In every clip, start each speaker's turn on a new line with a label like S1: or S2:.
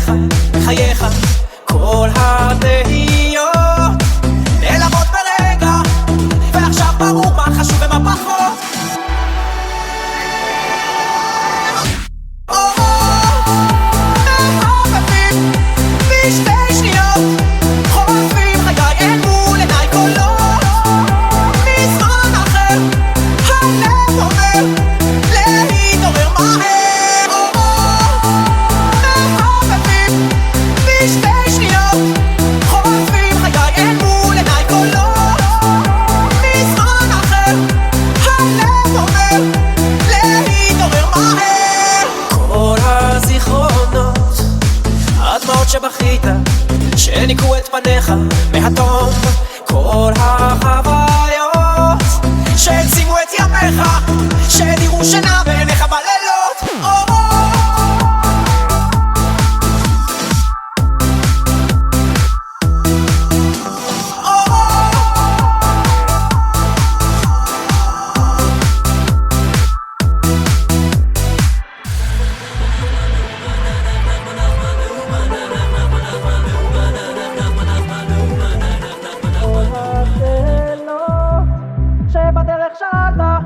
S1: פניך, בחייך, כל התהיות נעלמות ברגע, ועכשיו ברור מה חשוב ומה פחות. מהבהבים בשתי שניות, חולפים חיי אין מול עיניי קולות מזמן אחר, הלב אומר להתעורר מהר. מהבהבים בשתי שניות, חולפים חיי אין מול עיניי קולות מזמן אחר, הלב אומר להתעורר מהר. כל הזיכרונות, הדמעות שבכית, שניקו את פניך מהתום, כל החוויות שהעצימו את ימיך, שהדירו שינה בעיניך בלילות. שבדרך שאלת,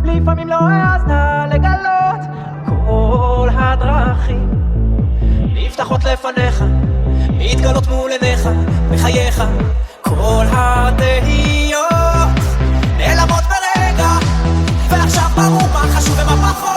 S1: לפעמים לא העזת לגלות, כל הדרכים נפתחות לפניך, מתגלות מול עיניך, בחייך, כל התהיות נעלמות ברגע, ועכשיו ברור מה חשוב ומה פחות.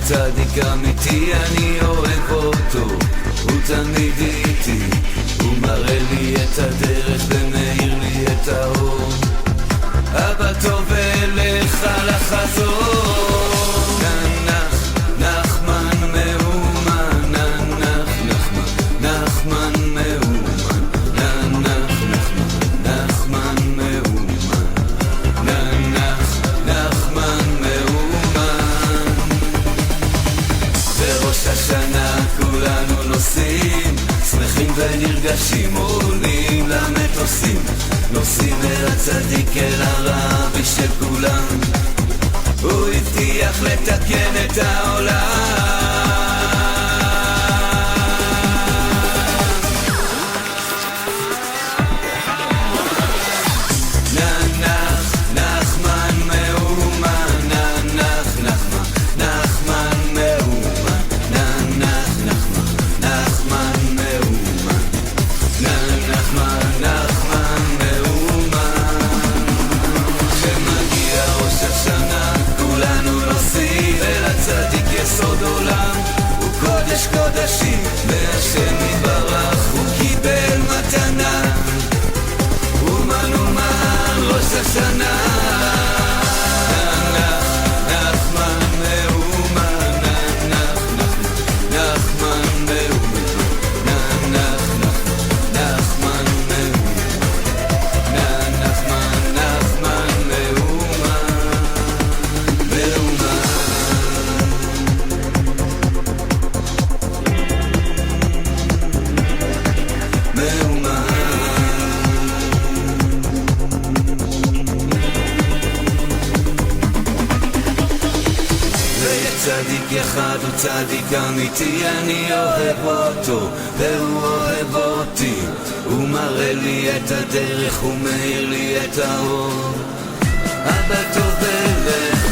S2: צדיק אמיתי, אני אוהב אותו, הוא תמיד איתי, הוא מראה לי את הדרך ומאיר לי את האור. אבא טוב ולך לחזור. נח, נחמן מאומן, נח, נחמן, נחמן מאומן, נח, נחמן, נחמן מאומן, נח, נחמן מאומן. בראש השנה כולנו נוסעים, שמחים ונרגשים, עולים למטוסים, נוסעים אל הצדיק, אל הרבי של כולם, הוא הבטיח לתקן את העולם. נח, נחמן מאומן, נח, נחמן, נחמן מאומן, נח, נחמן, נחמן מאומן, נחמן, נחמן מאומן. כשמגיע ראש השנה כולנו נוסעים אל הצדיק יסוד עולם, הוא קודש קודשים והשם יתברך, הוא קיבל מתנה, אומן אומן ראש השנה. נחמן מאומן, נח, נחמן מאומן, נחמן מאומן, נחמן, נחמן מאומן, מאומן. צדיק אחד הוא צדיק אמיתי, אני אוהב אותו והוא אוהב אותי, הוא מראה לי את הדרך, הוא מאיר לי את האור. אבא טוב ולך